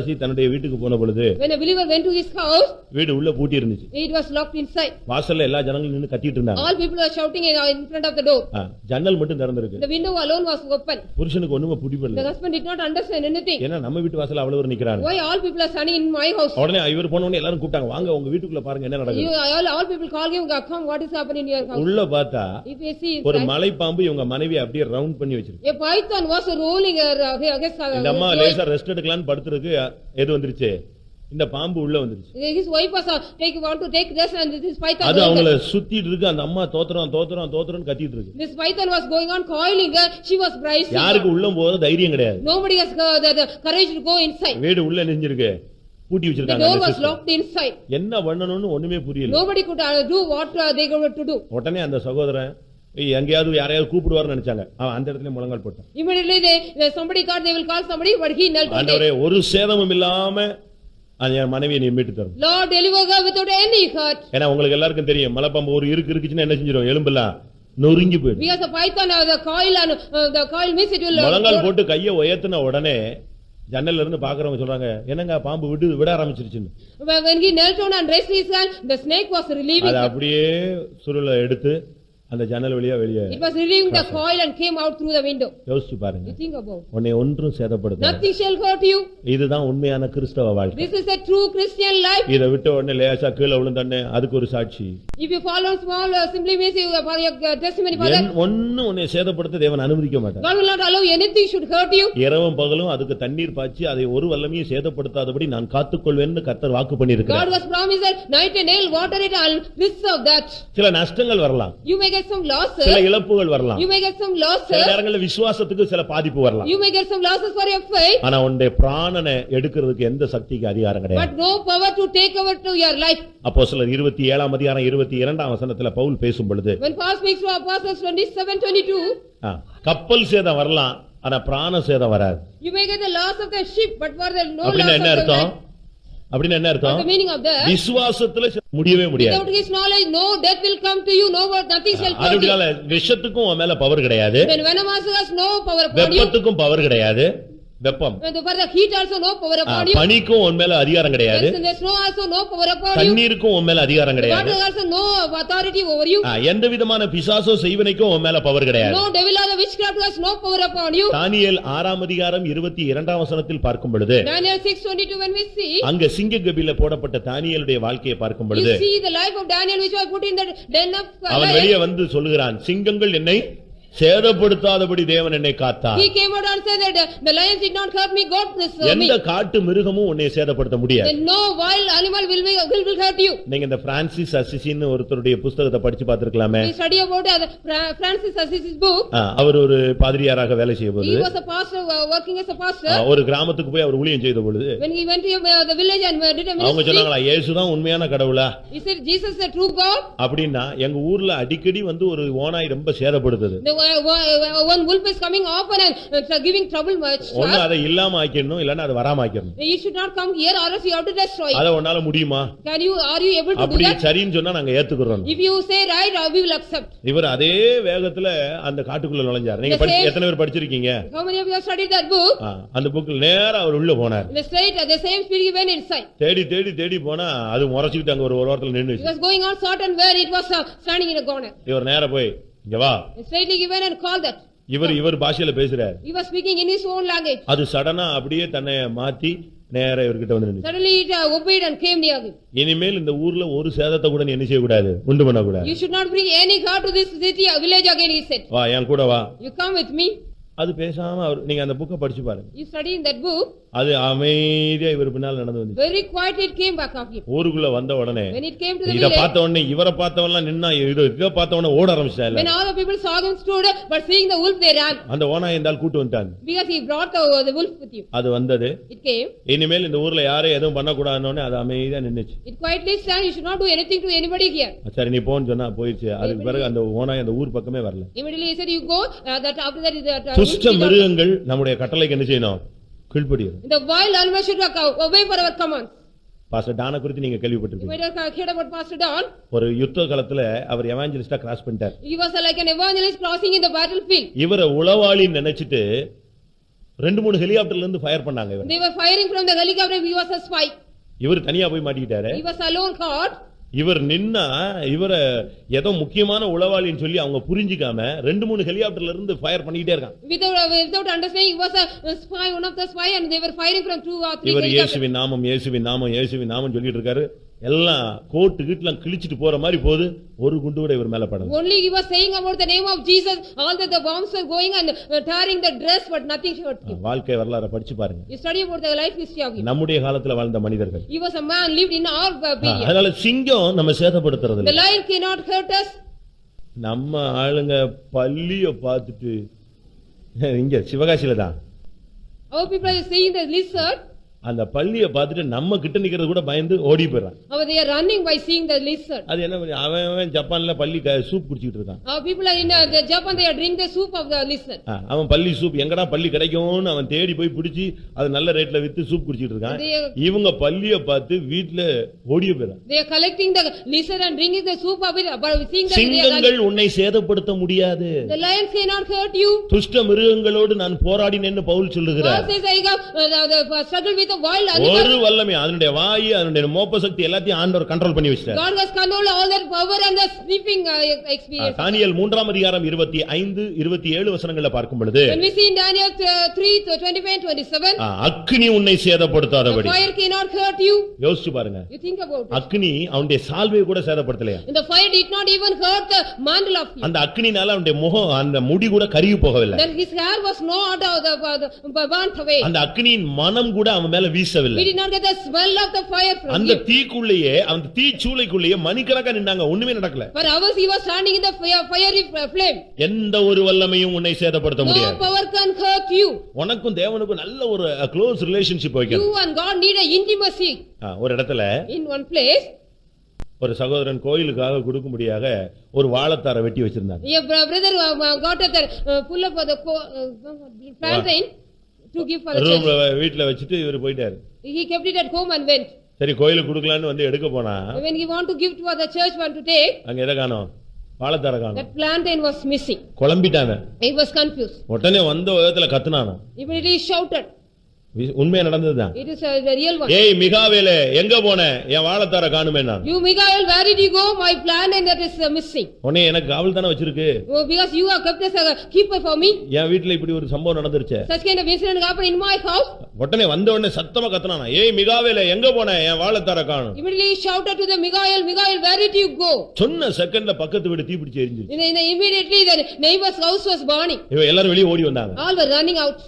விசுவாசி தன்னுடைய வீட்டுக்கு போன பொழுது when a believer went to his house, வீடு உள்ள பூட்டி இருந்துச்சு. it was locked inside. வாசல்ல எல்லா ஜனங்களும் நின்னு கத்திட்டு இருந்தாங்க. All people were shouting in front of the door. ஜன்னல் மட்டும் திறந்திருக்கு. The window alone was open. புருஷனுக்கு ஒண்ணுமே புடிபடல. The husband did not understand anything. ஏன்னா நம்ம வீட்டு வாசல்ல அவ்வளவு பேர் நிக்கறாங்க. Why all people are standing in my house? உடனே இவர் போன உடனே எல்லாரும் கூப்பிட்டாங்க, வாங்க உங்க வீட்டுக்குள்ள பாருங்க என்ன நடக்குது. All people call him, come, what is happening in your house? உள்ள பார்த்தா If you see, ஒரு மலைப்பாம்பு இவங்க மனைவி அப்படியே ரவுண்ட் பண்ணி வச்சிருக்கு. a python was rolling against இந்த அம்மா லேசா ரெஸ்ட் எடுக்கலாம்னு படுத்துருக்கு. எது வந்துருச்சு? இந்த பாம்பு உள்ள வந்துருச்சு. His wife was want to take rest and this python. அது அவங்கள சுத்திட்டு இருக்கு. அந்த அம்மா தோத்துறோம் கத்திட்டு இருக்கு. This python was going on coiling her. She was bracing. யாருக்கு உள்ள போற தைரியம் கிடையாது. Nobody has the courage to go inside. வீடு உள்ள நெஞ்சிருக்கு. பூட்டி வச்சிருக்காங்க. The door was locked inside. என்ன பண்ணனும்னு ஒண்ணுமே புரியல. Nobody could do what they were to do. உடனே அந்த சகோதரன் எங்கயாவது யாரையாவது கூப்பிடுவார்னு நினைச்சாங்க. அவன் அந்த இடத்துல முழங்கால் போட்டான். Immediately somebody thought they will call somebody, but he knelt down. ஆண்டவரே ஒரு சேதமும் இல்லாம அந்த மனைவியை நீ மீட்டு தரும். Lord, deliver her without any hurt. ஏன்னா உங்களுக்கு எல்லாருக்கும் தெரியும் மலைப்பாம்பு ஒரு இருக்குச்சுன்னா என்ன செஞ்சிரும்? எலும்பெல்லாம் நொறுங்கி போயிடும். Because the python the coil and the coil means it will முழங்கால் போட்டு கையை உயர்த்தின உடனே ஜன்னல்ல இருந்து பாக்குறவங்க சொல்றாங்க, என்னங்க பாம்பு விட ஆரம்பிச்சிருச்சுன்னு. When he knelt down and raised his hand, the snake was relieving. அது அப்படியே சுருளை எடுத்து அந்த ஜன்னல் வழியா வெளியே it was relieving the coil and came out through the window. யோசிச்சு பாருங்க. You think about. உன்னை ஒன்றும் சேதப்படுத்தாது. Nothing shall hurt you. இதுதான் உண்மையான கிறிஸ்தவ வாழ்க்கை. This is a true Christian life. இத விட்ட உடனே லேசா கீழ விழுந்தனே அதுக்கு ஒரு சாட்சி. If you fall on small simply means you for your testimony for that. ஒண்ணு உன்னை சேதப்படுத்த தேவன் அனுமதிக்க மாட்டார். God will not allow anything should hurt you. இரவும் பகலும் அதுக்கு தண்ணீர் பாய்ச்சி அதை ஒரு வல்லமையும் சேதப்படுத்தாதபடி நான் காத்துக்கொள்வேன்னு கர்த்தர் வாக்கு பண்ணியிருக்கிறார். God was promised that night and day water it and preserve that. சில நஷ்டங்கள் வரலாம். You may get some losses. சில இழப்புகள் வரலாம். You may get some losses. சில நேரங்களில் விசுவாசத்துக்கு சில பாதிப்பு வரலாம். You may get some losses for your faith. ஆனா உன்னுடைய பிராணனை எடுக்கிறதுக்கு எந்த சக்திக்கு அதிகாரம் கிடையாது. But no power to take over to your life. அப்போஸ்தலர் 27ஆம் அதிகாரம் 22ஆம் வசனத்துல பவுல் பேசும் பொழுது When Paul speaks to Apostles 27:22, கப்பல் சேதம் வரலாம், ஆனா பிராண சேதம் வராது. you may get the loss of the ship, but for the no loss அப்படினா என்ன of the அர்த்தம்? life. அப்படினா என்ன அர்த்தம்? The meaning of that, விசுவாசத்துல முடியவே முடியாது. without his knowledge no death will come to you, nothing shall come to you. அதுனால விஷத்துக்கும் உன் மேல பவர் கிடையாது. When venomous has no power upon you. வெப்பத்துக்கும் பவர் கிடையாது. வெப்பம். For the heat also no power upon you. பனிக்கும் உன் மேல அதிகாரம் கிடையாது. The snow also no power upon you. தண்ணீருக்கும் உன் மேல அதிகாரம் கிடையாது. Water also no authority over you. எந்த விதமான பிசாசோ செய்வனைக்கும் உன் மேல பவர் கிடையாது. No devil or the witchcraft has no power upon you. தானியேல் 6ஆம் அதிகாரம் 22ஆம் வசனத்தில் பார்க்கும் பொழுது Daniel 6:22 when we see, அங்க சிங்க கபில போடப்பட்ட தானியேலுடைய வாழ்க்கையை பார்க்கும் பொழுது you see the life of Daniel which was put in the den of அவன் வெளியே வந்து சொல்லுகிறான், சிங்கங்கள் என்னை சேதப்படுத்தாதபடி தேவன் என்னை காத்தார். He came out and said that the lions did not hurt me, God preserved me. எந்த காட்டு மிருகமும் உன்னை சேதப்படுத்த முடியாது. No wild animal will hurt you. நீங்க இந்த பிரான்சிஸ் அசிசின்னு ஒருத்தருடைய புத்தகத்தை படிச்சு பார்த்திருக்கலாமே. We study about Francis Assisi's book. அவர் ஒரு பாதிரியாராக வேலை செய்யும்போது he was a pastor working as a pastor. ஒரு கிராமத்துக்கு போய் அவர் ஊழியம் செய்த பொழுது when he went to the village and did a ministry, அவங்க சொன்னாங்களா, இயேசுதான் உண்மையான கடவுளா? He said Jesus is the true God. அப்படினா எங்க ஊர்ல அடிக்கடி வந்து ஒரு ஓநாய் ரொம்ப சேதப்படுத்துது. One wolf is coming often and giving trouble much. ஒண்ணு அதை இல்லாம ஆக்கிடணும், இல்லன்னா அது வராம ஆக்கிடணும். You should not come here or else you have to destroy it. அத உன்னால முடியுமா? Are you able to do that? அப்படி சரின்னு சொன்னா நாங்க ஏத்துக்குறோம். If you say right, we will accept. இவர் அதே வேகத்துல அந்த காட்டுக்குள்ள நுழைஞ்சார். நீங்க எத்தனை பேர் படிச்சிருக்கீங்க? How many of you have studied that book? அந்த புக்ல நேரா அவர் உள்ள போனார். The same spirit he went inside. தேடி போனா அது முறைச்சிட்டு அங்க ஒரு ஓரத்துல நின்னுச்சு. He was going on certain where it was standing in a corner. இவர் நேரா போய் இங்க வா. Straightly he went and called that. இவர் பாஷையில பேசுறார். He was speaking in his own language. அது சடனா அப்படியே தன்னை மாத்தி நேரா இவர்கிட்ட வந்து நின்னுச்சு. Suddenly it obeyed and came near him. இனிமேல் இந்த ஊர்ல ஒரு சேதத்தை கூட நீ என்ன செய்ய கூடாது, உண்டு பண்ண கூடாது. You should not bring any hurt to this city or village again, he said. வா என் கூட வா. You come with me. அது பேசாம அவர், நீங்க அந்த புக்கை படிச்சு பாருங்க. You study in that book. அது அமைதியா இவர் பின்னால நடந்து வந்து very quietly it came back of him. ஊருக்குள்ள வந்த உடனே when it came to the இத village, பார்த்த உடனே இவரை பார்த்தவன்லாம் நின்னா இத பார்த்த உடனே ஓட ஆரம்பிச்சாங்க. when all the people saw him stood but seeing the wolf they ran. அந்த ஓநாய் இருந்தால் கூட்டி வந்தாங்க. because he brought the wolf with him. அது வந்தது. it came. இனிமேல் இந்த ஊர்ல யாரே எதுவும் பண்ண கூடாதுன்னு அது அமைதியா நின்னுச்சு. it quietly said you should not do anything to anybody here. சரி நீ போன்னு சொன்னா போயிடுச்சு. அதுக்கு பிறகு அந்த ஓநாய் அந்த ஊர் பக்கமே வரல. immediately he said you go that after that துஷ்ட மிருகங்கள் நம்முடைய கட்டளைக்கு என்ன செய்யணும், கீழ்ப்படியும். the wild animals should obey for our commands. Pastor டான குறித்து நீங்க கேள்விப்பட்டிருப்பீங்க. you might have heard about Pastor Don. ஒரு யுத்த காலத்துல அவர் எவாஞ்சலிஸ்டா கிராஸ் பண்ணிட்டார். he was like an evangelist crossing in the battlefield. இவரை உளவாளி நினைச்சிட்டு 2-3 ஹெலிகாப்டர்ல இருந்து ஃபயர் பண்ணாங்க இவன். They were firing from the helicopter. He was a spy. இவர் தனியா போய் மாட்டிக்கிட்டாரு. He was alone caught. இவர் நின்னா இவர ஏதோ முக்கியமான உளவாளின்னு சொல்லி அவங்க புரிஞ்சிக்காம 2-3 ஹெலிகாப்டர்ல இருந்து ஃபயர் பண்ணிட்டே இருக்காங்க. Without understanding, he was a spy, one of the spy, and they were firing from 2 or 3 இவர் helicopters. இயேசுவின் நாமம் இயேசுவின் நாமம் இயேசுவின் நாமம் சொல்லிட்டு இருக்காரு. எல்லாம் கோட்டு கீட்டலாம் கிழிச்சிட்டு போற மாதிரி போகுது. ஒரு குண்டு கூட இவர் மேல படல. Only he was saying about the name of Jesus, all the bombs were going and tearing the dress, but nothing hurt him. வாழ்க்கை வரலாறை படிச்சு பாருங்க. You study about the life history of him. நம்முடைய காலத்துல வாழ்ந்த மனிதர்கள். He was a man lived in our period. அதனால சிங்கம் நம்ம சேதப்படுத்துறது The lion cannot hurt us. நம்ம ஆளுங்க பல்லிய பார்த்துட்டு இங்க சிவகாசியில தான் Our people are seeing the lizard. அந்த பல்லிய பார்த்துட்டு நம்ம கிட்ட நிக்கிறது கூட பயந்து ஓடி போயிடுறான். They are running by seeing the lizard. அது என்ன அவன் ஜப்பான்ல பல்லி சூப் குடிச்சிட்டு இருக்கான். Our people are in Japan, they are drink the soup of the lizard. அவன் பல்லி சூப் எங்கடா பல்லி கிடைக்கும்னு அவன் தேடி போய் பிடிச்சி அது நல்ல ரேட்ல வித்து சூப் குடிச்சிட்டு இருக்கான். இவங்க பல்லிய பார்த்து வீட்ல ஓடிய போயிடுறான். They are collecting the lizard and drinking the soup of it, but seeing the சிங்கங்கள் உன்னை சேதப்படுத்த முடியாது. The lions cannot hurt you. துஷ்ட மிருகங்களோடு நான் போராடினேன்னு பவுல் சொல்லுகிறார். God says I have the struggle with the wild animals. ஒரு வல்லமை அதனுடைய வாய் அதனுடைய மோப்ப சக்தி எல்லாத்தையும் ஆண்டவர் கண்ட்ரோல் பண்ணி வச்சிட்டார். God has controlled all that power and the sleeping experience. தானியேல் 3ஆம் அதிகாரம் 25-27 வசனங்களை பார்க்கும் பொழுது When we see in Daniel 3:25-27, அக்கினி உன்னை சேதப்படுத்தாதபடி. the fire cannot hurt you. யோசிச்சு பாருங்க. You think about it. அக்கினி அவனுடைய சால்வையை கூட சேதப்படுத்தலையா? And the fire did not even hurt the mantle of him. அந்த அக்கினினால அவனுடைய முகம் அந்த முடி கூட கருகி போகவில்லை. That his hair was not burnt away. அந்த அக்கினியின் மனம் கூட அவன் மேல வீசவில்லை. He did not get the smell of the fire from அந்த him. தீக்குள்ளேயே அந்த தீச்சூளைக்குள்ளேயே மணிக்கணக்கா நின்னாங்க, ஒண்ணுமே நடக்கல. For hours he was standing in the fiery flame. எந்த ஒரு வல்லமையும் உன்னை சேதப்படுத்த No முடியாது. power can hurt you. உனக்கும் தேவனுக்கும் நல்ல ஒரு க்ளோஸ் ரிலேஷன்ஷிப் வைக்கணும். You and God need an intimacy. ஒரு இடத்துல In one place, ஒரு சகோதரன் கோயிலுக்காக கொடுக்கும்படியாக ஒரு வாழைத்தாரை வெட்டி வச்சிருந்தாங்க. a brother got a full of the plantain to give for the church. ரூம்ல வீட்ல வச்சிட்டு இவர் போயிட்டாரு. He kept it at home and went. சரி கோயிலுக்கு கொடுக்கலான்னு வந்து எடுக்க போனா When he want to give to the church want to take, அங்க எதை காணோம்? வாழைத்தாரை காணோம். that plantain was missing. குழம்பிட்டாங்க. He was confused. உடனே வந்த விதத்துல கத்துனானா. Immediately he shouted. உண்மையா நடந்ததுதான். It is the real one. ஏய் மிகாவேலே எங்க போன? என் வாழைத்தாரை காணுமே நான். You Michael, where did you go? My plantain that is missing. உன்னை எனக்கு காவல் தான வச்சிருக்கு. Oh, because you have kept as a keeper for me. என் வீட்ல இப்படி ஒரு சம்பவம் நடந்துருச்சு. Such kind of incident happened in my house. உடனே வந்த உடனே சத்தமா கத்துனானா. ஏய் மிகாவேலே எங்க போன? என் வாழைத்தாரை காணோம். Immediately he shouted to the Michael, where did you go? சொன்ன செகண்ட்ல பக்கத்து வீடு தீப்பிடிச்சு எரிஞ்சிருச்சு. Immediately the neighbor's house was burning. இவங்க எல்லாரும் வெளிய ஓடி வந்தாங்க. All were running out.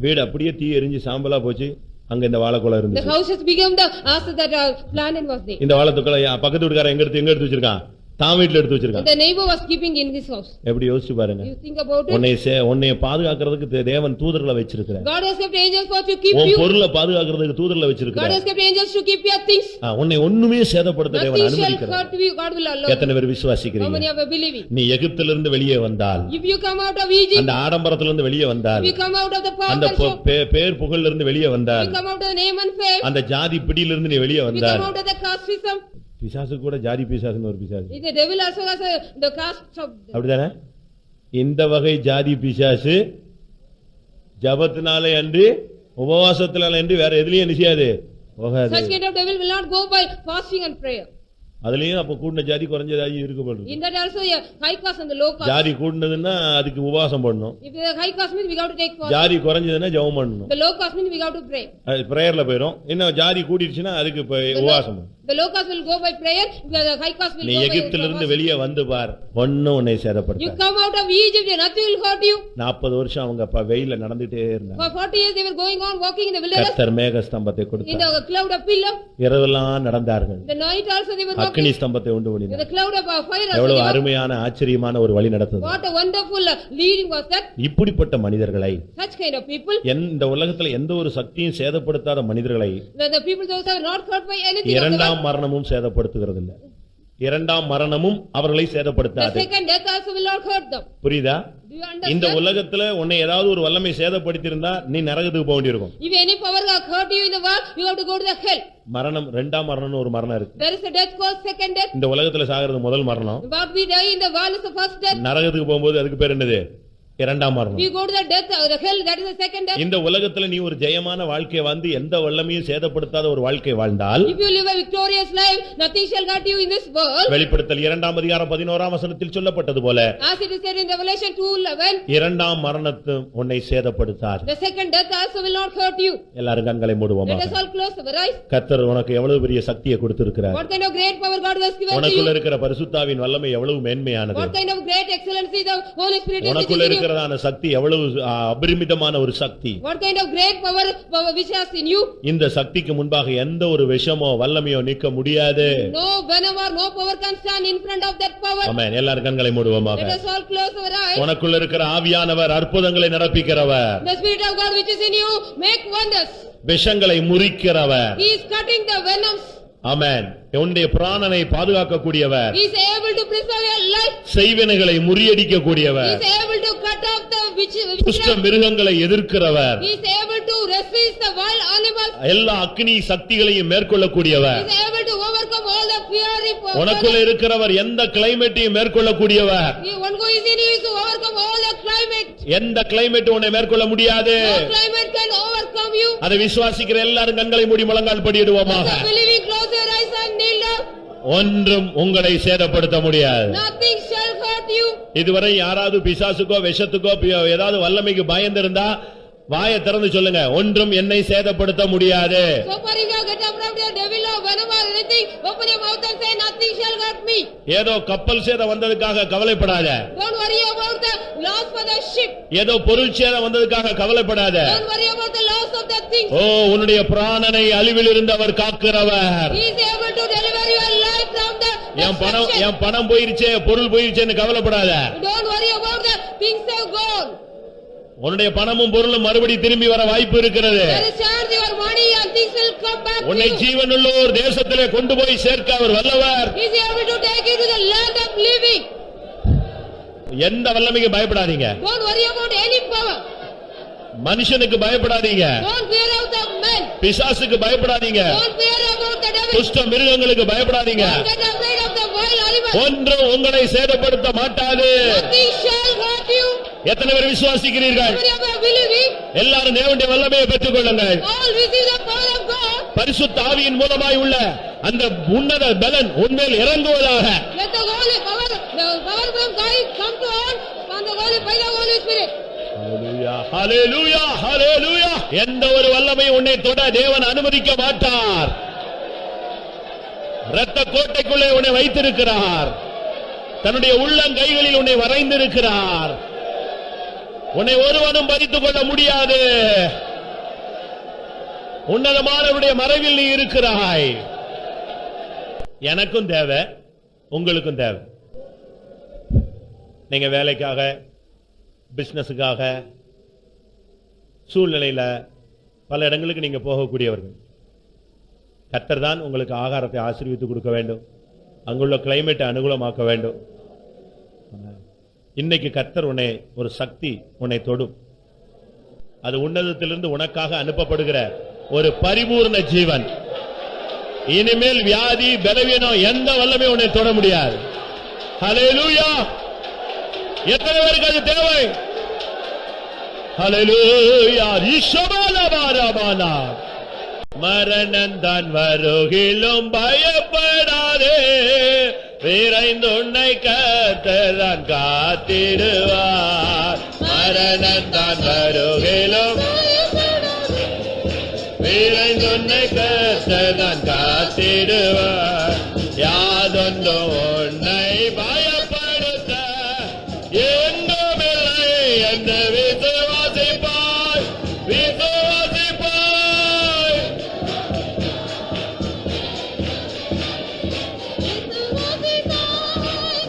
வீடு அப்படியே தீ எரிஞ்சு சாம்பலா போச்சு. அங்க இந்த வாழைக்குலை The இருந்துச்சு. house has become the after that plantain was there. இந்த வாழைக்குலை பக்கத்து வீட்டுக்காரன் எங்க எடுத்து வச்சிருக்கான்? தான் வீட்ல எடுத்து வச்சிருக்கான். The neighbor was keeping in his house. எப்படி யோசிச்சு பாருங்க. You think about it. உன்னை பாதுகாக்கிறதுக்கு தேவன் தூதர்களை வச்சிருக்கார். God has kept angels for to keep உன் you. பொருளை பாதுகாக்கிறதுக்கு தூதர்களை வச்சிருக்கார். God has kept angels to keep your things. உன்னை ஒண்ணுமே சேதப்படுத்த தேவன் Nothing shall அனுமதிக்கிறார். hurt you. God will allow. எத்தனை பேர் How many விசுவாசிக்கிறீங்க? are believing? நீ எகிப்திலிருந்து வெளியே வந்தால், If you come out of Egypt, அந்த ஆடம்பரத்திலிருந்து வெளியே வந்தால், if you come out of the pomp அந்த and show, பேர் புகழ்ல இருந்து வெளியே if வந்தால், you come out of the name and fame, அந்த ஜாதி பிடியிலிருந்து நீ வெளியே if you வந்தால், come out of the casteism, பிசாசு கூட ஜாதி பிசாசுன்னு ஒரு பிசாசு. the devil also has the caste of. அப்படிதானே? இந்த வகை ஜாதி பிசாசு ஜபத்தினாலே அன்று உபவாசத்தினாலே அன்று வேற எதுலயும் என்ன செய்யாது? போகாது. Such kind of devil will not go by fasting and prayer. அதுலயும் அப்ப கூடின ஜாதி குறைஞ்ச ஜாதி இருக்கப்படுது. In that also a high caste and the low caste. ஜாதி கூடினதுன்னா அதுக்கு உபவாசம் பண்ணணும். If the high caste means we have to take fast. ஜாதி குறைஞ்சதுன்னா ஜெபம் பண்ணணும். The low caste means we have to pray. அது பிரேயர்ல போயிடும். இன்னும் ஜாதி கூடிடுச்சுன்னா அதுக்கு உபவாசம் பண்ணணும். The low caste will go by prayer, the high caste will நீ go by எகிப்திலிருந்து fasting. வெளியே வந்து பார், ஒண்ணும் உன்னை You சேதப்படுத்த. come out of Egypt, nothing will hurt you. 40 வருஷம் அவங்க வெயில்ல நடந்துட்டே இருந்தாங்க. For 40 years they were going on walking in the wilderness. கர்த்தர் மேக ஸ்தம்பத்தை In கொடுத்தார். the cloud of pillar. இரவெல்லாம் நடந்தார்கள். The night also they were அக்கினி walking. ஸ்தம்பத்தை உண்டு In பண்ணினார். the cloud of fire also எவ்வளவு they were. அருமையான ஆச்சரியமான ஒரு வழி நடந்தது. What a wonderful leading was that. இப்படிப்பட்ட மனிதர்களை, Such kind of people. இந்த உலகத்துல எந்த ஒரு சக்தியும் சேதப்படுத்தாத மனிதர்களை The people those are not hurt by anything of the இரண்டாம் world. மரணமும் சேதப்படுத்துகிறது இல்ல. இரண்டாம் மரணமும் அவர்களை The சேதப்படுத்தாது. second death also will not hurt them. புரியுதா? Do you இந்த understand? உலகத்துல உன்னை ஏதாவது ஒரு வல்லமை சேதப்படுத்தி இருந்தா நீ நரகத்துக்கு போக வேண்டியிருக்கும். If any power hurt you in the world, you have to go to the hell. மரணம் இரண்டாம் மரணம்னு ஒரு மரணம் இருக்கு. There is a death called second death. இந்த உலகத்துல சாகிறது முதல் மரணம். What we die in the world is the first death. நரகத்துக்கு போகும்போது அதுக்கு பேர் என்னது? இரண்டாம் மரணம். You go to the death, the hell, that is the second death. இந்த உலகத்துல நீ ஒரு ஜெயமான வாழ்க்கை வாழ்ந்து எந்த வல்லமையும் சேதப்படுத்தாத ஒரு வாழ்க்கை வாழ்ந்தால், If you live a victorious life, nothing shall hurt you in this world. வெளிப்படுத்தல் 2ஆம் அதிகாரம் 11ஆம் வசனத்தில் சொல்லப்பட்டது போல, As it is said in Revelation 2:11, இரண்டாம் மரணத்து உன்னை சேதப்படுத்தாது. the second death also will not hurt you. எல்லாரும் கண்களை மூடுவோமா. Let us all close our eyes. கர்த்தர் உனக்கு எவ்வளவு பெரிய சக்தியை கொடுத்திருக்கிறார். What kind of great power God has given to உனக்குள்ள you? இருக்கிற பரிசுத்தாவின் வல்லமை எவ்வளவு மேன்மையானது. What kind of great excellency the Holy Spirit is உனக்குள்ள in you? இருக்கிறதான சக்தி எவ்வளவு அபரிமிதமான ஒரு சக்தி. What kind of great power which is in you? இந்த சக்திக்கு முன்பாக எந்த ஒரு விஷமோ வல்லமையோ நிற்க முடியாது. No venom or no power can stand in front of that power. ஆமென். எல்லாரும் கண்களை மூடுவோமாக. Let us all close our eyes. உனக்குள்ள இருக்கிற ஆவியானவர் அற்புதங்களை நடப்பிக்கிறவர். The Spirit of God which is in you make wonders. விஷங்களை முறிக்கிறவர். He is cutting the venoms. ஆமென். உன்னுடைய பிராணனை பாதுகாக்க கூடியவர். He is able to preserve your life. செய்வினைகளை முறியடிக்க He கூடியவர். is able to cut off the துஷ்ட மிருகங்களை எதிர்க்கிறவர். He is able to resist the wild animals. எல்லா அக்னி சக்திகளையும் மேற்கொள்ள கூடியவர். He is able to overcome all the fiery powers. உனக்குள்ள இருக்கிறவர் எந்த கிளைமேட்டையும் மேற்கொள்ள கூடியவர். One who is in you is to overcome all the climate. எந்த கிளைமேட் உன்னை மேற்கொள்ள முடியாது. No climate can overcome you. அதை விசுவாசிக்கிற எல்லாரும் கண்களை மூடி முழங்கால் படியிடுவோமாக. Believing, close your eyes and kneel down. ஒன்றும் உங்களை சேதப்படுத்த முடியாது. Nothing shall hurt you. இதுவரை யாராவது பிசாசுக்கோ விஷத்துக்கோ ஏதாவது வல்லமைக்கு பயந்திருந்தா வாயை திறந்து சொல்லுங்க, ஒன்றும் என்னை சேதப்படுத்த முடியாது. So far you have get up from the devil or venom or anything, open your mouth and say nothing shall hurt me. ஏதோ கப்பல் சேதம் வந்ததுக்காக கவலைப்படாத. Don't worry about the loss for the ship. ஏதோ பொருள் சேதம் வந்ததுக்காக கவலைப்படாத. Don't worry about the loss of the things. ஓ, உன்னுடைய பிராணனை அழிவில் இருந்து அவர் காக்கிறவர். He is able to deliver your life from the என் பணம் போயிருச்சே, பொருள் போயிருச்சேன்னு கவலைப்படாத. Don't worry about the things have gone. உன்னுடைய பணமும் பொருளும் மறுபடி திரும்பி வர வாய்ப்பு இருக்கிறது. There is chance your money and things will come back to you. உன்னை ஜீவனுள்ள ஒரு தேசத்திலே கொண்டு போய் சேர்க்க அவர் வல்லவர். He is able to take you to the land of living. எந்த வல்லமைக்கு பயப்படாதீங்க. Don't worry about any power. மனுஷனுக்கு பயப்படாதீங்க. Don't fear of the men. பிசாசுக்கு பயப்படாதீங்க. Don't fear about the devil. துஷ்ட மிருகங்களுக்கு பயப்படாதீங்க. Don't get afraid of the wild animals. ஒன்றும் உங்களை சேதப்படுத்த மாட்டாது. Nothing shall hurt you. எத்தனை பேர் விசுவாசிக்கிறீர்கள்? Believing. எல்லாரும் தேவனுடைய வல்லமையை பெற்றுக் கொள்ளுங்கள். All receive the power of God. பரிசுத்த ஆவியின் மூலமாய் உள்ள அந்த உன்னத பலன் உன்மேல் இறங்குவதாக. Let the holy power, the power from God come to all from the holy by the Holy Spirit. ஹalleluya, ஹalleluya, ஹalleluya. எந்த ஒரு வல்லமை உன்னை தொட தேவன் அனுமதிக்க மாட்டார். இரத்த கோட்டைக்குள்ளே உன்னை வைத்திருக்கிறார். தன்னுடைய உள்ளங்கைகளில் உன்னை வரைந்திருக்கிறார். உன்னை ஒருவனும் பறித்துக் கொள்ள முடியாது. உன்னதமானவருடைய மறைவில் நீ இருக்கிறாய். எனக்கும் தேவை, உங்களுக்கும் தேவை. நீங்க வேலைக்காக, பிசினஸுக்காக, சூழ்நிலையில பல இடங்களுக்கு நீங்க போகக்கூடியவர்கள். கர்த்தர் தான் உங்களுக்கு ஆகாரத்தை ஆசீர்வித்து கொடுக்க வேண்டும். அங்குள்ள கிளைமேட்டை அனுகூலமாக்க வேண்டும். இன்னைக்கு கர்த்தர் உன்னை ஒரு சக்தி உன்னை தொடும். அது உன்னதத்திலிருந்து உனக்காக அனுப்பப்படுகிற ஒரு பரிபூர்ண ஜீவன். இனிமேல் வியாதி, பலவீனம் எந்த வல்லமே உன்னை தொட முடியாது. ஹல்லேலூயா. எத்தனை பேருக்கு அது தேவை? ஹல்லேலூயா. ஈஸ்வரபாரபானா. மரணந்தான் வருகிலும் பயப்படாதே, விரைந்து உன்னை கர்த்தர் காத்திடுவார். மரணந்தான் வருகிலும் விரைந்து உன்னை கர்த்தர் காத்திடுவார். யாதொன்றும் உன்னை பயப்படுத்த எங்குமில்லை என்று விசுவாசிப்பாய், விசுவாசிப்பாய்.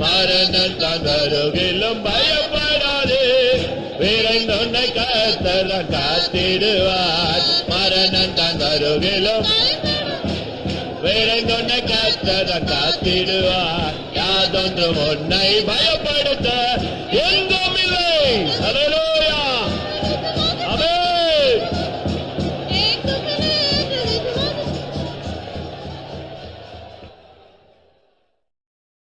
மரணத்தான் வருகிலும் பயப்படாதே, விரைந்து உன்னை கர்த்தர் காத்திடுவார். மரணத்தான் வருகிலும் விரைந்து உன்னை கர்த்தர் காத்திடுவார். யாதொன்றும் உன்னை பயப்படுத்த எங்குமில்லை.